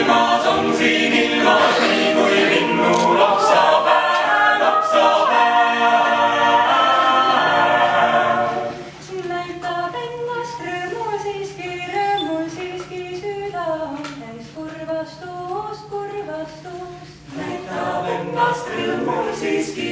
ilmas on siin ilmas nii kui linnu loksapäev, loksapäev. Näitab ennast rõõmul siiski süda on täis kurvastust. Näitab ennast rõõmul siiski